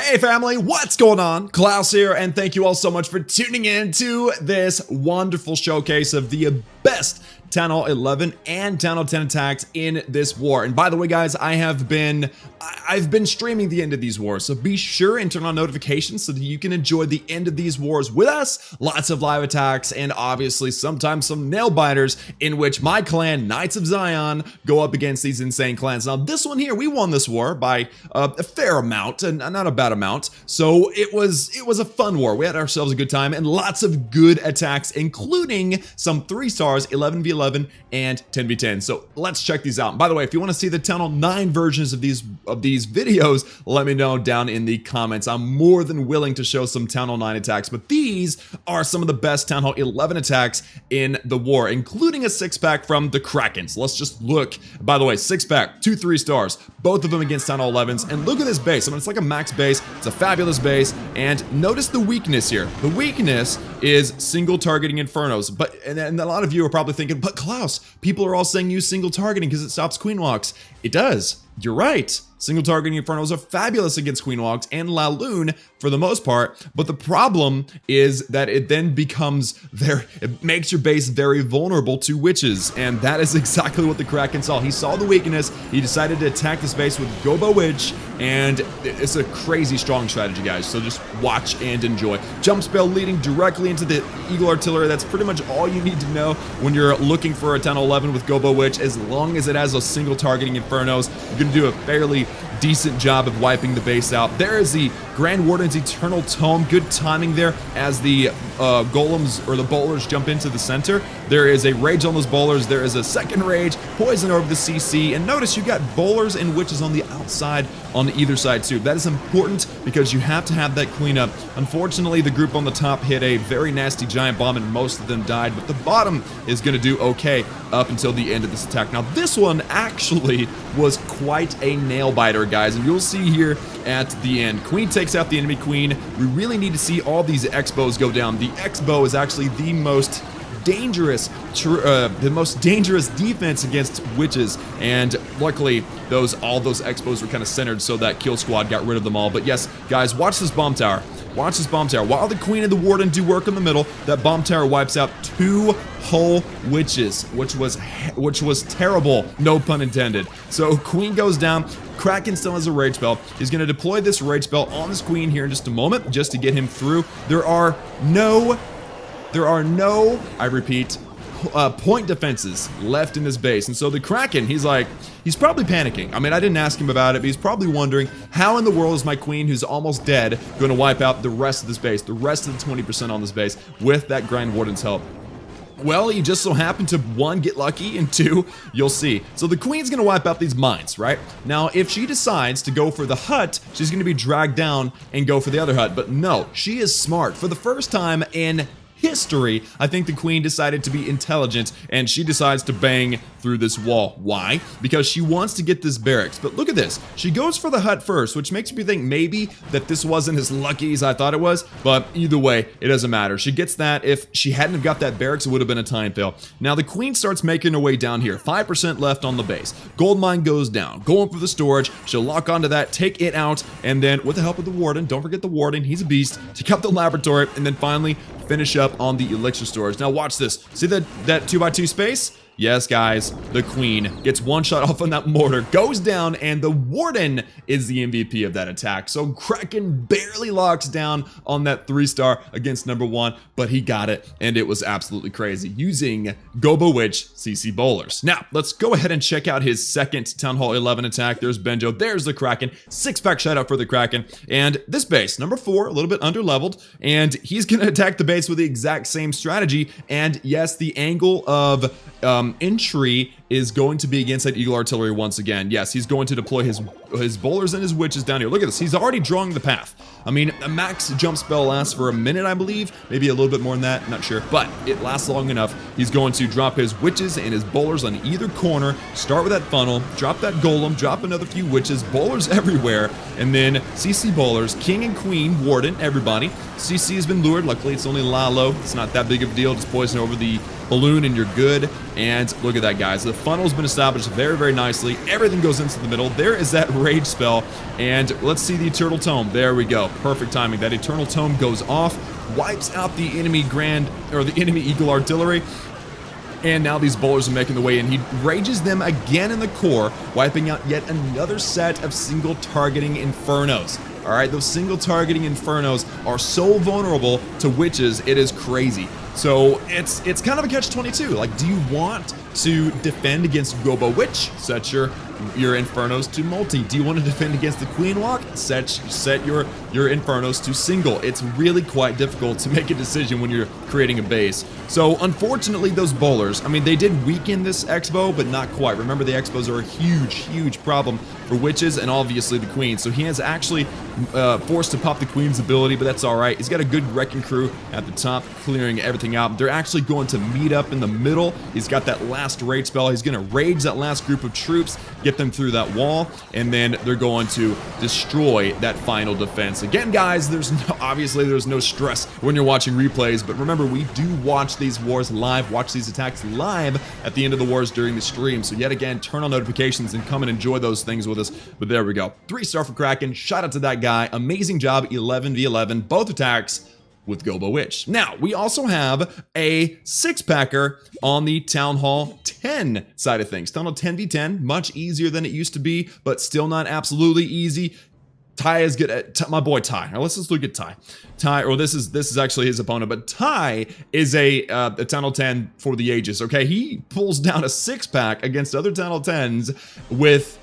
Hey family, what's going on? Klaus here, and thank you all so much for tuning in to this wonderful showcase of the best Town Hall 11 and Town Hall 10 attacks in this war. And by the way, guys, I've been streaming the end of these wars, so be sure and turn on notifications so that you can enjoy the end of these wars with us. Lots of live attacks, and obviously sometimes some nail biters in which my clan, Knights of Zion, go up against these insane clans. Now, this one here, we won this war by a fair amount, and not a bad amount. So it was a fun war. We had ourselves a good time, and lots of good attacks, including some 3 stars, 11v11 and 10v10. So let's check these out. And by the way, if you want to see the Town Hall 9 versions of these videos, let me know down in the comments. I'm more than willing to show some Town Hall 9 attacks, but these are some of the best Town Hall 11 attacks in the war, including a 6-pack from the Krakens. Let's just look. By the way, 6-pack, 2 3 stars, both of them against Town Hall 11s. And look at this base. I mean, it's like a max base. It's a fabulous base. And notice the weakness here. The weakness is single targeting Infernos. And a lot of you are probably thinking, but Klaus, people are all saying use single targeting because it stops Queen Walks. It does. You're right. Single targeting Infernos are fabulous against Queen Walks and La Lune for the most part, but the problem is that it then becomes it makes your base very vulnerable to witches, and that is exactly what the Kraken saw. He saw the weakness, he decided to attack this base with Gobo Witch, and it's a crazy strong strategy, guys, so just watch and enjoy. Jump spell leading directly into the Eagle Artillery. That's pretty much all you need to know when you're looking for a Town Hall 11 with Gobo Witch. As long as it has a single targeting Infernos, you're going to do a fairly decent job of wiping the base out. There is the Grand Warden's Eternal Tome. Good timing there as the golems or the bowlers jump into the center. There is a rage on those bowlers. There is a second rage, poison over the CC, and notice you got bowlers and witches on the outside on either side too. That is important because you have to have that cleanup. Unfortunately, the group on the top hit a very nasty giant bomb and most of them died, but the bottom is going to do okay up until the end of this attack. Now, this one actually was quite a nail biter, guys, and you'll see here at the end. Queen takes out the enemy queen. We really need to see all these X-bows go down. The X-bow is actually the most dangerous defense against witches, and luckily all those X-bows were kind of centered so that kill squad got rid of them all. But yes, guys, watch this bomb tower. Watch this bomb tower. While the queen and the warden do work in the middle, that bomb tower wipes out 2 whole witches, which was terrible, no pun intended. So queen goes down. Kraken still has a rage spell. He's going to deploy this rage spell on this queen here in just a moment, just to get him through. There are no, I repeat, point defenses left in this base. And so the Kraken, he's probably panicking. I mean, I didn't ask him about it, but he's probably wondering, how in the world is my queen, who's almost dead, going to wipe out the rest of this base, the rest of the 20% on this base, with that Grand Warden's help? Well, he just so happened to, 1, get lucky, and 2, you'll see. So the queen's gonna wipe out these mines, right? Now, if she decides to go for the hut, she's gonna be dragged down and go for the other hut. But no, she is smart. For the first time in history, I think the queen decided to be intelligent, and she decides to bang through this wall. Why? Because she wants to get this barracks. But look at this. She goes for the hut first, which makes me think maybe that this wasn't as lucky as I thought it was, but either way, it doesn't matter. She gets that. If she hadn't have got that barracks, it would have been a time fail. Now the queen starts making her way down here. 5% left on the base. Gold mine goes down. Going for the storage. She'll lock onto that, take it out, and then with the help of the warden, don't forget the warden, he's a beast, take out the laboratory, and then finally finish up on the elixir storage. Now watch this. See that 2x2 space? Yes, guys, the queen gets one shot off on that mortar, goes down, and the warden is the MVP of that attack. So Kraken barely locks down on that 3-star against number 1, but he got it, and it was absolutely crazy using Gobo Witch CC bowlers. Now, let's go ahead and check out his second Town Hall 11 attack. There's Benjo, there's the Kraken, 6-pack shout out for the Kraken, and this base, number 4, a little bit under-leveled, and he's gonna attack the base with the exact same strategy, and yes, the angle of entry is going to be against that Eagle Artillery once again. Yes, he's going to deploy his bowlers and his witches down here. Look at this. He's already drawing the path. I mean, a max jump spell lasts for a minute, I believe. Maybe a little bit more than that. Not sure. But it lasts long enough. He's going to drop his witches and his bowlers on either corner. Start with that funnel. Drop that golem. Drop another few witches. Bowlers everywhere. And then CC bowlers. King and Queen. Warden. Everybody. CC has been lured. Luckily, it's only Lalo. It's not that big of a deal. Just poison over the balloon and you're good. And look at that, guys. The funnel's been established very, very nicely. Everything goes into the middle. There is that rage spell. And let's see the Eternal Tome. There we go. Perfect timing. That Eternal Tome goes off, wipes out the enemy the enemy Eagle Artillery. And now these bowlers are making the way in. He rages them again in the core, wiping out yet another set of single targeting Infernos. Alright, those single targeting Infernos are so vulnerable to witches, it is crazy. So it's kind of a catch-22. Like, do you want to defend against Gobo Witch? Set your Infernos to multi. Do you want to defend against the Queen Walk? Set your Infernos to single. It's really quite difficult to make a decision when you're creating a base. So unfortunately, those bowlers, I mean, they did weaken this Expo, but not quite. Remember, the Expos are a huge, huge problem for witches and obviously the Queen. So he has actually forced to pop the Queen's ability, but that's all right. He's got a good wrecking crew at the top, clearing everything out. They're actually going to meet up in the middle. He's got that last rage spell. He's going to rage that last group of troops, get them through that wall, and then they're going to destroy that final defense. Again, guys, obviously there's no stress when you're watching replays, but remember, we do watch these wars live, watch these attacks live at the end of the wars during the stream. So yet again, turn on notifications and come and enjoy those things with us. But there we go. 3-star for Kraken. Shout out to that guy. Amazing job, 11v11, both attacks with Gobo Witch. Now, we also have a 6-packer on the Town Hall 10 side of things. Town Hall 10v10, much easier than it used to be, but still not absolutely easy. Ty is good at my boy Ty. Now let's just look at Ty. Ty, or this is actually his opponent, but Ty is a Town Hall 10 for the ages. Okay, he pulls down a 6-pack against other Town Hall 10s with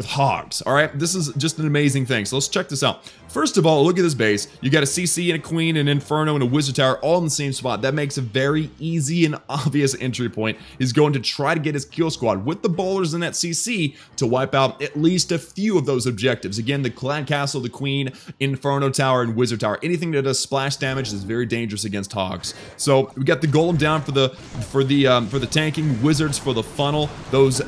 hogs. All right, this is just an amazing thing. So let's check this out. First of all, look at this base. You got a CC and a Queen, an Inferno, and a Wizard Tower all in the same spot. That makes a very easy and obvious entry point. He's going to try to get his kill squad with the bowlers in that CC to wipe out at least a few of those objectives. Again, the Clan Castle, the Queen, Inferno Tower, and Wizard Tower. Anything that does splash damage is very dangerous against hogs. So we got the Golem down for the tanking, Wizards for the funnel. Those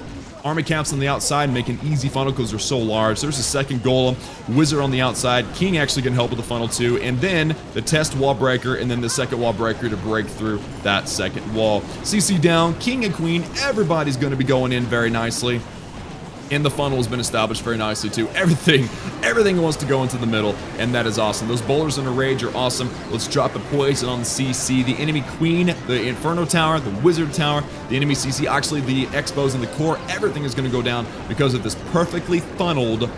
army camps on the outside make an easy funnel because they're so large. There's a second Golem, Wizard on the outside, King actually can help with the funnel too, and then the test wall breaker, and then the second wall breaker to break through that second wall. CC down, King and Queen, everybody's going to be going in very nicely. And the funnel has been established very nicely too. Everything wants to go into the middle, and that is awesome. Those bowlers in a rage are awesome. Let's drop the poison on the CC. The enemy Queen, the Inferno Tower, the Wizard Tower, the enemy CC, actually the Expos in the core, everything is going to go down because of this perfectly funneled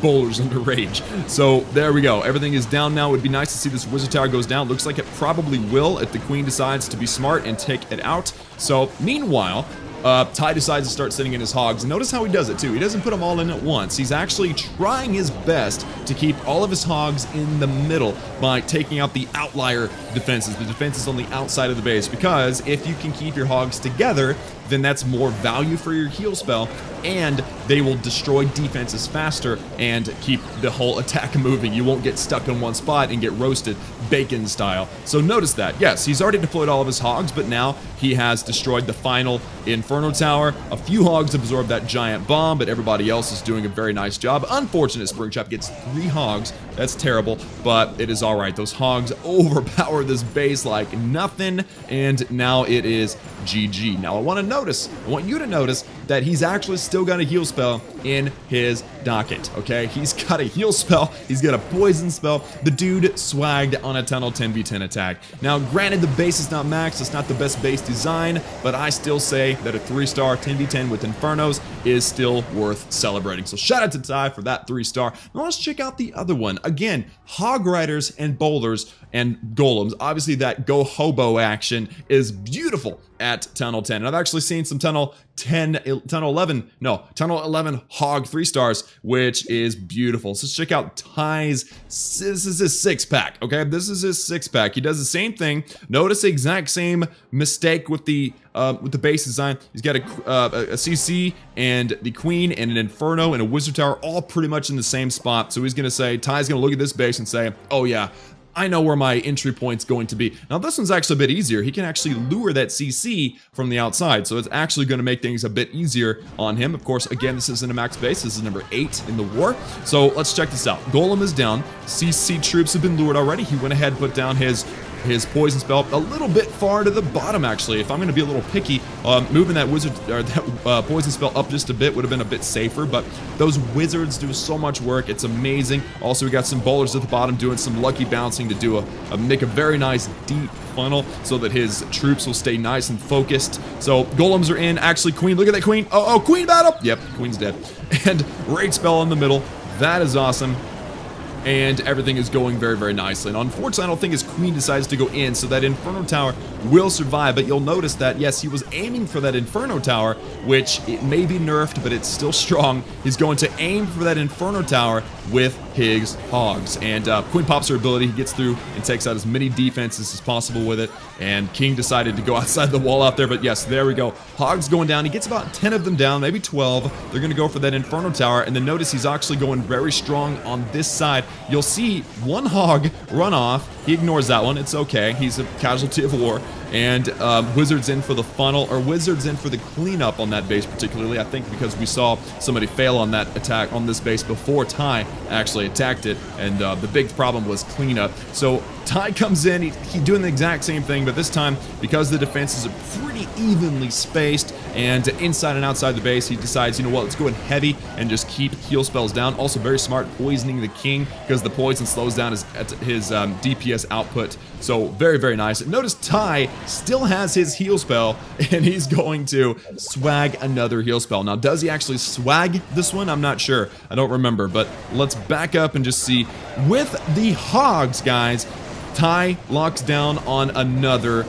bowlers under rage. So there we go. Everything is down now. It would be nice to see this Wizard Tower goes down. Looks like it probably will if the Queen decides to be smart and take it out. So meanwhile, Ty decides to start sitting in his hogs. Notice how he does it too. He doesn't put them all in at once. He's actually trying his best to keep all of his hogs in the middle by taking out the outlier defenses, the defenses on the outside of the base, because if you can keep your hogs together, then that's more value for your heal spell, and they will destroy defenses faster and keep the whole attack moving. You won't get stuck in one spot and get roasted bacon style. So notice that. Yes, he's already deployed all of his hogs, but now he has destroyed the final Inferno Tower. A few hogs absorbed that giant bomb, but everybody else is doing a very nice job. Unfortunate, Springtrap gets 3 hogs. That's terrible, but it is all right. Those hogs overpower this base like nothing, and now it is GG. Now I want you to notice that he's actually still got a heal spell in his docket, okay? He's got a heal spell, he's got a poison spell. The dude swagged on a tunnel 10v10 attack. Now, granted, the base is not maxed, it's not the best base design, but I still say that a 3-star 10v10 with Infernos is still worth celebrating. So shout out to Ty for that 3-star. Now let's check out the other one. Again, Hog Riders and Boulders and Golems. Obviously, that Go Hobo action is beautiful at Tunnel 10. And I've actually seen some Tunnel 11 Hog 3-stars, which is beautiful. So let's check out Ty's, this is his 6-pack, okay? This is his 6-pack. He does the same thing. Notice the exact same mistake with the base design. He's got a CC and the Queen and an Inferno and a Wizard Tower all pretty much in the same spot. So he's gonna say, Ty's gonna look at this base and say, oh yeah, I know where my entry point's going to be. Now this one's actually a bit easier. He can actually lure that CC from the outside, so it's actually going to make things a bit easier on him. Of course, again, this isn't a max base. This is number 8 in the war. So let's check this out. Golem is down. CC troops have been lured already. He went ahead and put down his his poison spell a little bit far to the bottom, actually. If I'm going to be a little picky, moving that wizard or that poison spell up just a bit would have been a bit safer, but those wizards do so much work. It's amazing. Also, we got some bowlers at the bottom doing some lucky bouncing to do make a very nice deep funnel so that his troops will stay nice and focused. So golems are in. Actually, queen, look at that queen. Oh, queen battle. Yep, queen's dead. And rage spell in the middle. That is awesome. And everything is going very, very nicely. And unfortunately, I don't think his queen decides to go in, so that Inferno Tower will survive. But you'll notice that, yes, he was aiming for that Inferno Tower, which it may be nerfed, but it's still strong. He's going to aim for that Inferno Tower with his hogs. And Queen pops her ability. He gets through and takes out as many defenses as possible with it. And King decided to go outside the wall out there. But yes, there we go. Hogs going down. He gets about 10 of them down, maybe 12. They're going to go for that Inferno Tower. And then notice he's actually going very strong on this side. You'll see one hog run off. He ignores that one. It's okay. He's a casualty of war. And Wizards in for the funnel, or Wizards in for the cleanup on that base particularly. I think because we saw somebody fail on that attack on this base before Ty actually attacked it. And the big problem was cleanup. So Ty comes in, he's doing the exact same thing, but this time, because the defenses are pretty evenly spaced and inside and outside the base, he decides, you know what, let's go in heavy and just keep heal spells down. Also very smart poisoning the king, because the poison slows down his DPS output. So very, very nice. Notice Ty still has his heal spell, and he's going to swag another heal spell. Now, does he actually swag this one? I'm not sure. I don't remember, but let's back up and just see. With the hogs, guys, Ty locks down on another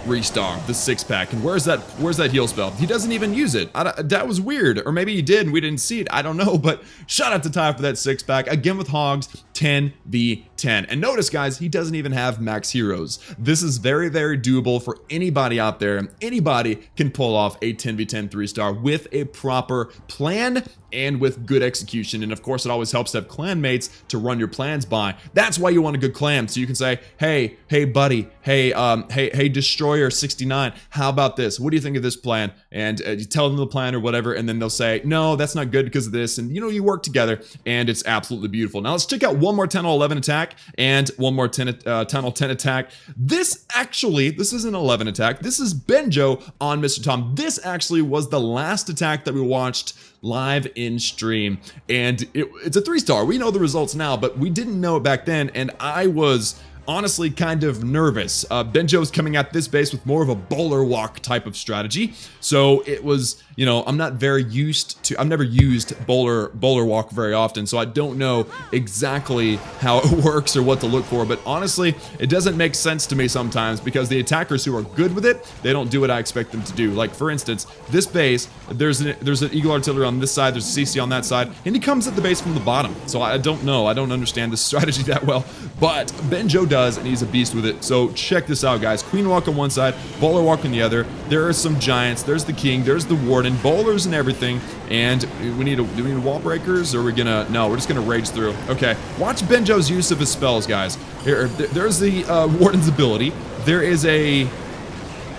Restar, the 6-pack. And where's that heal spell? He doesn't even use it. That was weird. Or maybe he did and we didn't see it. I don't know, but shout out to Ty for that 6-pack. Again with hogs, 10v10. And notice, guys, he doesn't even have max heroes. This is very, very doable for anybody out there. Anybody can pull off a 10v10 3-star with a proper plan and with good execution. And of course, it always helps to have clan mates to run your plans by. That's why you want a good clan. So you can say, hey buddy, hey Destroyer 69, how about this? What do you think of this plan? And you tell them the plan or whatever, and then they'll say, no, that's not good because of this. And you know, you work together, and it's absolutely beautiful. Now let's check out one more Tunnel 11 attack and one more Tunnel 10 attack. This isn't 11 attack. This is Benjo on Mr. Tom. This actually was the last attack that we watched live in stream, and it's a 3-star. We know the results now, but we didn't know it back then, and I was honestly kind of nervous. Benjo's coming at this base with more of a bowler walk type of strategy, so it was, you know, I'm not very used to, I've never used bowler walk very often, so I don't know exactly how it works or what to look for. But honestly, it doesn't make sense to me sometimes, because the attackers who are good with it, they don't do what I expect them to do. Like for instance, this base, there's an Eagle Artillery on this side, there's a CC on that side, and he comes at the base from the bottom. So I don't know, I don't understand this strategy that well, but Benjo does, and he's a beast with it. So check this out, guys. Queen walk on one side, bowler walk on the other. There are some giants, there's the king, there's the warden, bowlers and everything. And do we need wall breakers, or are we gonna, no, we're just gonna rage through. Okay, watch Benjo's use of his spells, guys. There's the warden's ability. There is a,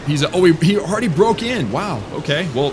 he already broke in. Wow, okay. Well,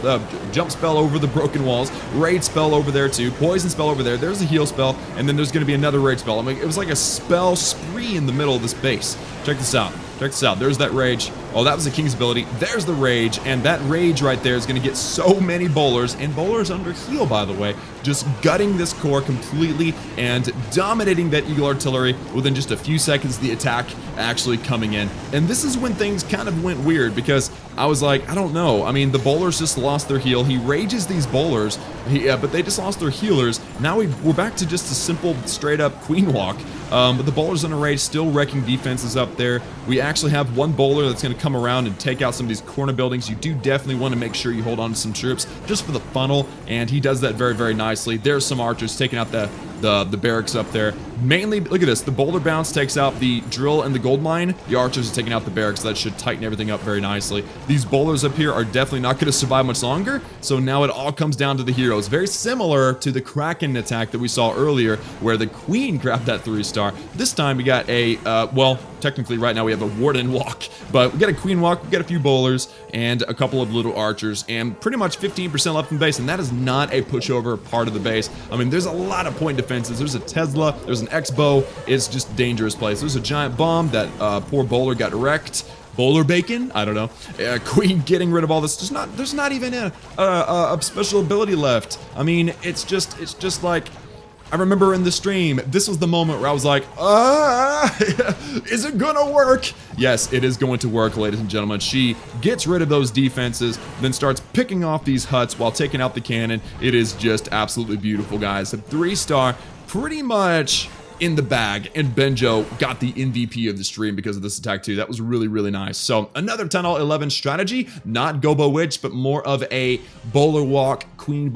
jump spell over the broken walls, raid spell over there too, poison spell over there, there's a heal spell, and then there's gonna be another raid spell. I mean, it was like a spell spree in the middle of this base. Check this out. Check this out. There's that rage. Oh, that was the king's ability. There's the rage, and that rage right there is going to get so many bowlers, and bowlers under heal, by the way, just gutting this core completely and dominating that Eagle Artillery within just a few seconds, the attack actually coming in. And this is when things kind of went weird, because I was like, I don't know. I mean, the bowlers just lost their heal. He rages these bowlers, but they just lost their healers. Now we're back to just a simple, straight-up queen walk. But the bowlers on a rage still wrecking defenses up there. We actually have one bowler that's going to come around and take out some of these corner buildings. You do definitely want to make sure you hold on to some troops just for the funnel, and he does that very, very nicely. There's some archers taking out the barracks up there. Mainly, look at this, the boulder bounce takes out the drill and the gold mine. The archers are taking out the barracks. That should tighten everything up very nicely. These bowlers up here are definitely not going to survive much longer, so now it all comes down to the heroes. Very similar to the Kraken attack that we saw earlier, where the queen grabbed that 3-star. This time we got a, well, technically right now we have a warden walk, but we got a queen walk, we got a few bowlers, and a couple of little archers, and pretty much 15% left in base, and that is not a pushover part of the base. I mean, there's a lot of point defense defenses. There's a Tesla, there's an X-Bow. It's just a dangerous place. There's a giant bomb that poor Bowler got wrecked. Bowler bacon? I don't know. Queen getting rid of all this. There's not even a special ability left. I mean, it's just like, I remember in the stream, this was the moment where I was like, is it gonna work? Yes, it is going to work, ladies and gentlemen. She gets rid of those defenses, then starts picking off these huts while taking out the cannon. It is just absolutely beautiful, guys. A 3-star, pretty much in the bag, and Benjo got the MVP of the stream because of this attack too. That was really, really nice. So another 10-11 strategy, not Gobo Witch, but more of a Bowler Walk, Queen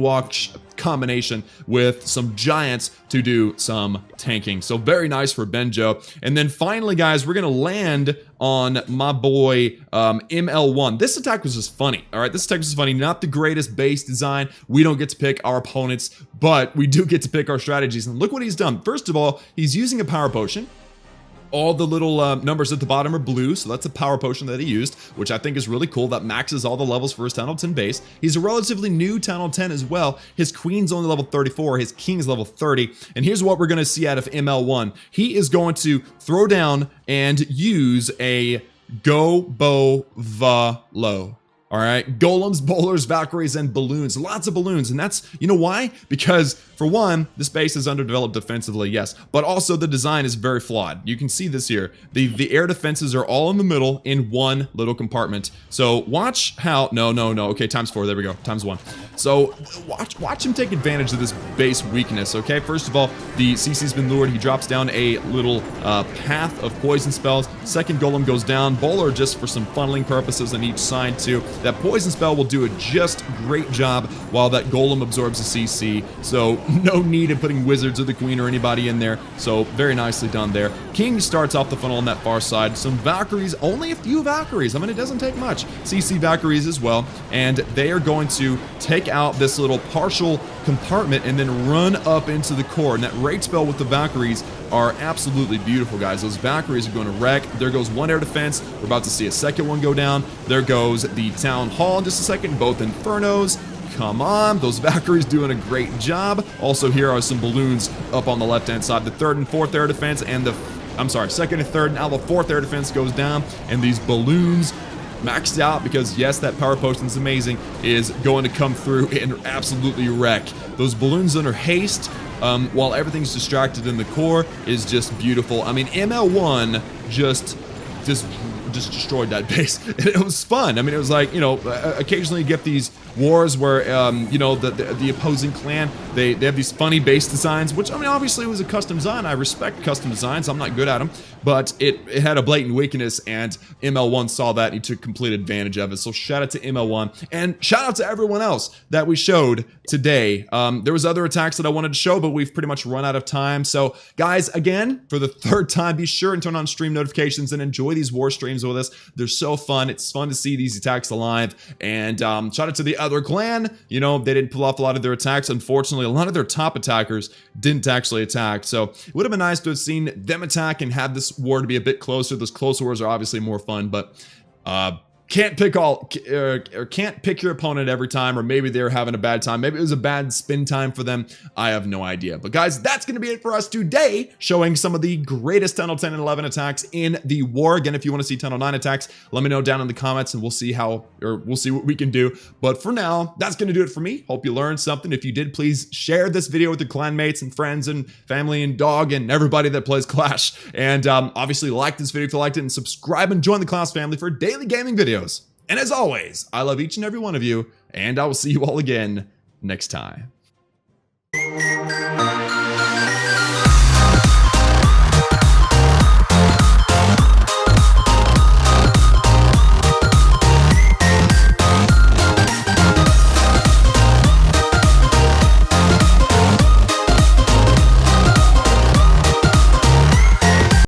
Walk combination with some giants to do some tanking. So very nice for Benjo. And then finally, guys, we're gonna land on my boy ML1. This attack was just funny. All right, this attack was just funny. Not the greatest base design. We don't get to pick our opponents, but we do get to pick our strategies. And look what he's done. First of all, he's using a power potion. All the little numbers at the bottom are blue, so that's a power potion that he used, which I think is really cool. That maxes all the levels for his 10-10 base. He's a relatively new 10-10 as well. His queen's only level 34, his king's level 30, and here's what we're going to see out of ML1. He is going to throw down and use a Go-Bo-Va-Lo. All right, golems, bowlers, Valkyries, and balloons. Lots of balloons, and that's, you know why? Because, for one, this base is underdeveloped defensively, yes, but also the design is very flawed. You can see this here. The air defenses are all in the middle in one little compartment. So watch how, no, okay, ×4, there we go, ×1. So watch him take advantage of this base weakness, okay? First of all, the CC's been lured. He drops down a little path of poison spells. Second golem goes down. Bowler just for some funneling purposes on each side too. That poison spell will do a just great job while that golem absorbs a CC. So no need of putting wizards or the queen or anybody in there. So very nicely done there. King starts off the funnel on that far side. Some Valkyries, only a few Valkyries. I mean, it doesn't take much. CC Valkyries as well. And they are going to take out this little partial compartment and then run up into the core. And that raid spell with the Valkyries are absolutely beautiful, guys. Those Valkyries are going to wreck. There goes one air defense. We're about to see a second one go down. There goes the town hall in just a second. Both Infernos. Come on, those Valkyries doing a great job. Also, here are some balloons up on the left-hand side. The third and fourth air defense and second and third. Now the fourth air defense goes down, and these balloons maxed out because, yes, that power potion is amazing, is going to come through and absolutely wreck. Those balloons under haste, while everything's distracted in the core, is just beautiful. I mean, ML1 just destroyed that base. It was fun. I mean, it was like, you know, occasionally you get these wars where, you know, the opposing clan, they have these funny base designs, which, I mean, obviously it was a custom design. I respect custom designs. I'm not good at them, but it had a blatant weakness, and ML1 saw that and he took complete advantage of it. So shout out to ML1, and shout out to everyone else that we showed today. There was other attacks that I wanted to show, but we've pretty much run out of time. So guys, again, for the third time, be sure and turn on stream notifications and enjoy these war streams with us. They're so fun. It's fun to see these attacks alive. And shout out to the other clan. You know, they didn't pull off a lot of their attacks. Unfortunately, a lot of their top attackers didn't actually attack. So it would have been nice to have seen them attack and have this war to be a bit closer. Those close wars are obviously more fun, but can't pick your opponent every time, or maybe they're having a bad time. Maybe it was a bad spin time for them. I have no idea. But guys, that's going to be it for us today, showing some of the greatest 10-10 and 11 attacks in the war. Again, if you want to see 10-9 attacks, let me know down in the comments and we'll see what we can do. But for now, that's going to do it for me. Hope you learned something. If you did, please share this video with your clanmates and friends and family and dog and everybody that plays Clash. And obviously like this video if you liked it, and subscribe and join the Klaus family for daily gaming videos. And as always, I love each and every one of you, and I will see you all again next time.